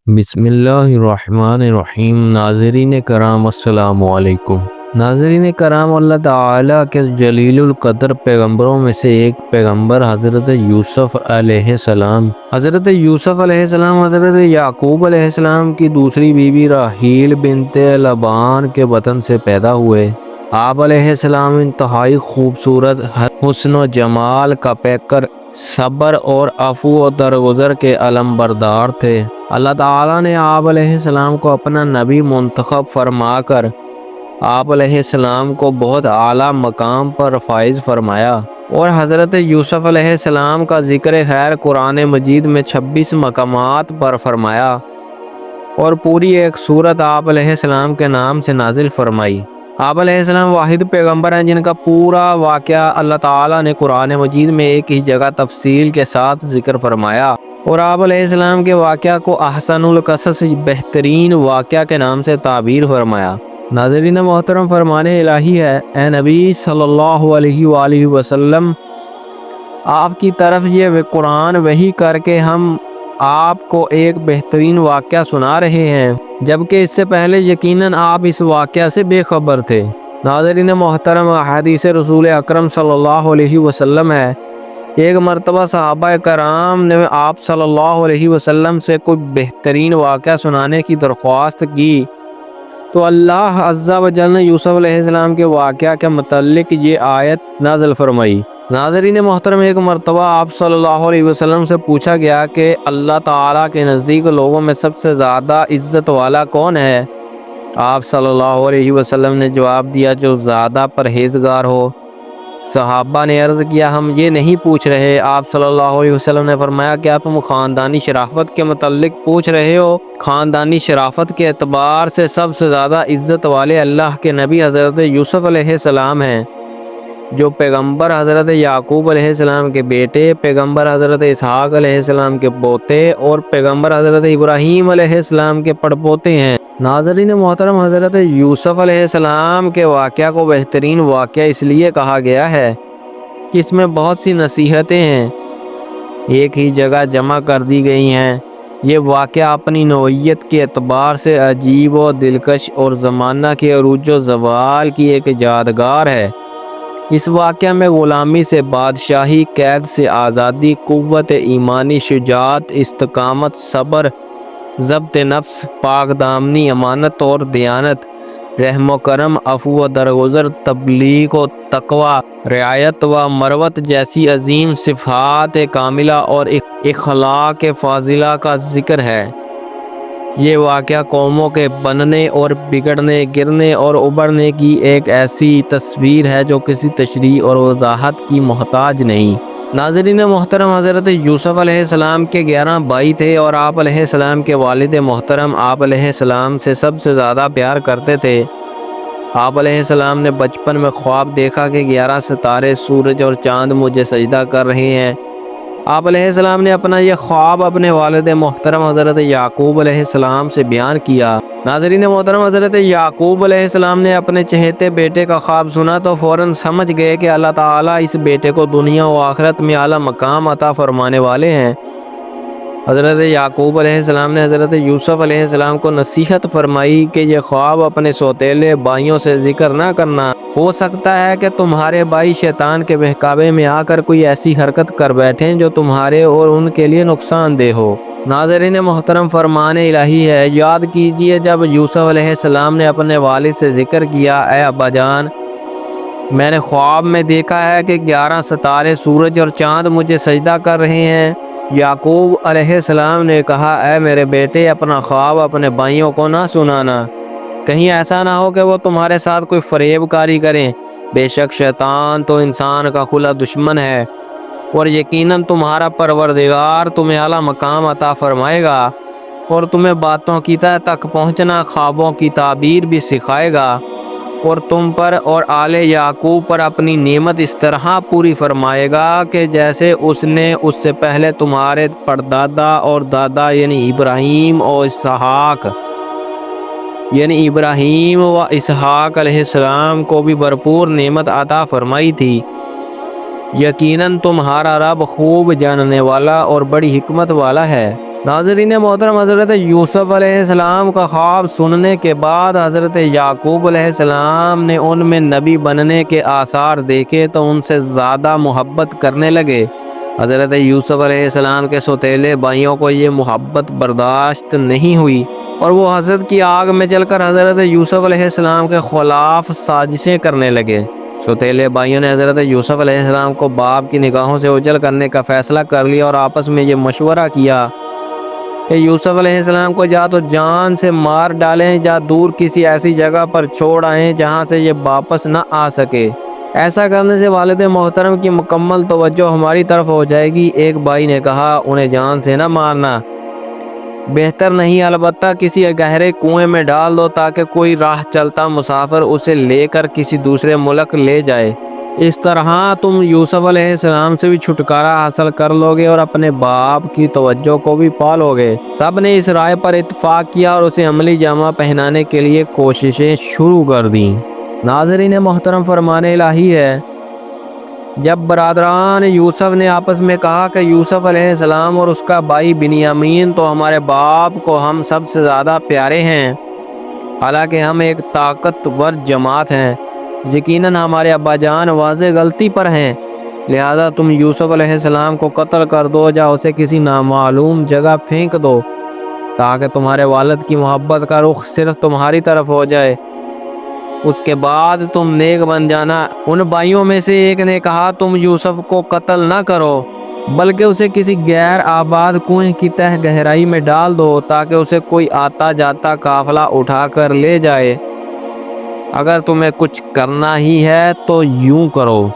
بسم اللہ الرحمن الرحیم۔ ناظرین کرام السلام علیکم۔ ناظرین کرام، اللہ تعالیٰ کے جلیل القدر پیغمبروں میں سے ایک پیغمبر حضرت یوسف علیہ السلام حضرت یعقوب علیہ السلام کی دوسری بیوی راحیل بنت لبان کے بطن سے پیدا ہوئے۔ آپ علیہ السلام انتہائی خوبصورت، حسن و جمال کا پیکر، صبر اور عفو و درگزر کے علم بردار تھے۔ اللہ تعالیٰ نے آپ علیہ السلام کو اپنا نبی منتخب فرما کر آپ علیہ السلام کو بہت اعلیٰ مقام پر فائز فرمایا، اور حضرت یوسف علیہ السلام کا ذکر خیر قرآن مجید میں 26 مقامات پر فرمایا، اور پوری ایک سورت آپ علیہ السلام کے نام سے نازل فرمائی۔ آپ علیہ السلام واحد پیغمبر ہیں جن کا پورا واقعہ اللہ تعالیٰ نے قرآن مجید میں ایک ہی جگہ تفصیل کے ساتھ ذکر فرمایا، اور آپ علیہ السلام کے واقعہ کو احسن القصص، بہترین واقعہ کے نام سے تعبیر فرمایا۔ ناظرین محترم، فرمان الہی ہے، اے نبی صلی اللہ علیہ وآلہ وسلم، آپ کی طرف یہ قرآن وحی کر کے ہم آپ کو ایک بہترین واقعہ سنا رہے ہیں، جبکہ اس سے پہلے یقیناً آپ اس واقعہ سے بے خبر تھے۔ ناظرین محترم، حدیث رسول اکرم صلی اللہ علیہ وسلم ہے، ایک مرتبہ صحابہ کرام نے آپ صلی اللہ علیہ وسلم سے کوئی بہترین واقعہ سنانے کی درخواست کی، تو اللہ عز و جل نے یوسف علیہ السلام کے واقعہ کے متعلق یہ آیت نازل فرمائی۔ ناظرین محترم، ایک مرتبہ آپ صلی اللہ علیہ وسلم سے پوچھا گیا کہ اللہ تعالیٰ کے نزدیک لوگوں میں سب سے زیادہ عزت والا کون ہے؟ آپ صلی اللہ علیہ وسلم نے جواب دیا، جو زیادہ پرہیزگار ہو۔ صحابہ نے عرض کیا، ہم یہ نہیں پوچھ رہے۔ آپ صلی اللہ علیہ وسلم نے فرمایا، کیا تم خاندانی شرافت کے متعلق پوچھ رہے ہو؟ خاندانی شرافت کے اعتبار سے سب سے زیادہ عزت والے اللہ کے نبی حضرت یوسف علیہ السلام ہیں، جو پیغمبر حضرت یعقوب علیہ السلام کے بیٹے، پیغمبر حضرت اسحاق علیہ السلام کے پوتے اور پیغمبر حضرت ابراہیم علیہ السلام کے پڑپوتے ہیں۔ ناظرین محترم، حضرت یوسف علیہ السلام کے واقعہ کو بہترین واقعہ اس لیے کہا گیا ہے کہ اس میں بہت سی نصیحتیں ہیں، ایک ہی جگہ جمع کر دی گئی ہیں۔ یہ واقعہ اپنی نوعیت کے اعتبار سے عجیب و دلکش اور زمانہ کے عروج و زوال کی ایک یادگار ہے۔ اس واقعہ میں غلامی سے بادشاہی، قید سے آزادی، قوت ایمانی، شجاعت، استقامت، صبر، ضبط نفس، پاک دامنی، امانت اور دیانت، رحم و کرم، عفو و درگزر، تبلیغ و تقوی، رعایت و مروت جیسی عظیم صفات کاملہ اور اخلاق فاضلہ کا ذکر ہے۔ یہ واقعہ قوموں کے بننے اور بگڑنے، گرنے اور ابھرنے کی ایک ایسی تصویر ہے جو کسی تشریح اور وضاحت کی محتاج نہیں۔ ناظرین محترم، حضرت یوسف علیہ السلام کے 11 بھائی تھے، اور آپ علیہ السلام کے والد محترم آپ علیہ السلام سے سب سے زیادہ پیار کرتے تھے۔ آپ علیہ السلام نے بچپن میں خواب دیکھا کہ 11 ستارے، سورج اور چاند مجھے سجدہ کر رہے ہیں۔ آپ علیہ السلام نے اپنا یہ خواب اپنے والد محترم حضرت یعقوب علیہ السلام سے بیان کیا۔ ناظرین محترم، حضرت یعقوب علیہ السلام نے اپنے چہیتے بیٹے کا خواب سنا تو فوراً سمجھ گئے کہ اللہ تعالیٰ اس بیٹے کو دنیا و آخرت میں اعلیٰ مقام عطا فرمانے والے ہیں۔ حضرت یعقوب علیہ السلام نے حضرت یوسف علیہ السلام کو نصیحت فرمائی کہ یہ خواب اپنے سوتیلے بھائیوں سے ذکر نہ کرنا، ہو سکتا ہے کہ تمہارے بھائی شیطان کے بہکاوے میں آ کر کوئی ایسی حرکت کر بیٹھیں جو تمہارے اور ان کے لیے نقصان دہ ہو۔ ناظرین محترم، فرمان الہی ہے، یاد کیجئے جب یوسف علیہ السلام نے اپنے والد سے ذکر کیا، اے ابا جان، میں نے خواب میں دیکھا ہے کہ 11 ستارے، سورج اور چاند مجھے سجدہ کر رہے ہیں۔ یعقوب علیہ السلام نے کہا، اے میرے بیٹے، اپنا خواب اپنے بھائیوں کو نہ سنانا، کہیں ایسا نہ ہو کہ وہ تمہارے ساتھ کوئی فریب کاری کریں۔ بے شک شیطان تو انسان کا کھلا دشمن ہے، اور یقیناً تمہارا پروردگار تمہیں اعلیٰ مقام عطا فرمائے گا، اور تمہیں باتوں کی تہ تک پہنچنا، خوابوں کی تعبیر بھی سکھائے گا، اور تم پر اور آل یعقوب پر اپنی نعمت اس طرح پوری فرمائے گا کہ جیسے اس نے اس سے پہلے تمہارے پردادا اور دادا ابراہیم و اسحاق علیہ السلام کو بھی بھرپور نعمت عطا فرمائی تھی۔ یقیناً تمہارا رب خوب جاننے والا اور بڑی حکمت والا ہے۔ ناظرین محترم، حضرت یوسف علیہ السلام کا خواب سننے کے بعد حضرت یعقوب علیہ السلام نے ان میں نبی بننے کے آثار دیکھے تو ان سے زیادہ محبت کرنے لگے۔ حضرت یوسف علیہ السلام کے سوتیلے بھائیوں کو یہ محبت برداشت نہیں ہوئی اور وہ حسد کی آگ میں جل کر حضرت یوسف علیہ السلام کے خلاف سازشیں کرنے لگے۔ سوتیلے بھائیوں نے حضرت یوسف علیہ السلام کو باپ کی نگاہوں سے اوجھل کرنے کا فیصلہ کر لیا اور آپس میں یہ مشورہ کیا کہ یوسف علیہ السلام کو یا تو جان سے مار ڈالیں یا دور کسی ایسی جگہ پر چھوڑ آئیں جہاں سے یہ واپس نہ آ سکے۔ ایسا کرنے سے والد محترم کی مکمل توجہ ہماری طرف ہو جائے گی۔ ایک بھائی نے کہا، انہیں جان سے نہ مارنا بہتر نہیں، البتہ کسی گہرے کنویں میں ڈال دو تاکہ کوئی راہ چلتا مسافر اسے لے کر کسی دوسرے ملک لے جائے۔ اس طرح تم یوسف علیہ السلام سے بھی چھٹکارا حاصل کر لو گے اور اپنے باپ کی توجہ کو بھی پالو گے۔ سب نے اس رائے پر اتفاق کیا اور اسے عملی جامہ پہنانے کے لیے کوششیں شروع کر دیں۔ ناظرین محترم، فرمان الہی ہے، جب برادران یوسف نے آپس میں کہا کہ یوسف علیہ السلام اور اس کا بھائی بنیامین تو ہمارے باپ کو ہم سب سے زیادہ پیارے ہیں، حالانکہ ہم ایک طاقتور جماعت ہیں، یقیناً ہمارے ابا جان واضح غلطی پر ہیں، لہذا تم یوسف علیہ السلام کو قتل کر دو یا اسے کسی نامعلوم جگہ پھینک دو تاکہ تمہارے والد کی محبت کا رخ صرف تمہاری طرف ہو جائے، اس کے بعد تم نیک بن جانا۔ ان بھائیوں میں سے ایک نے کہا، تم یوسف کو قتل نہ کرو بلکہ اسے کسی غیر آباد کنویں کی تہ گہرائی میں ڈال دو تاکہ اسے کوئی آتا جاتا قافلہ اٹھا کر لے جائے۔ اگر تمہیں کچھ کرنا ہی ہے تو یوں کرو۔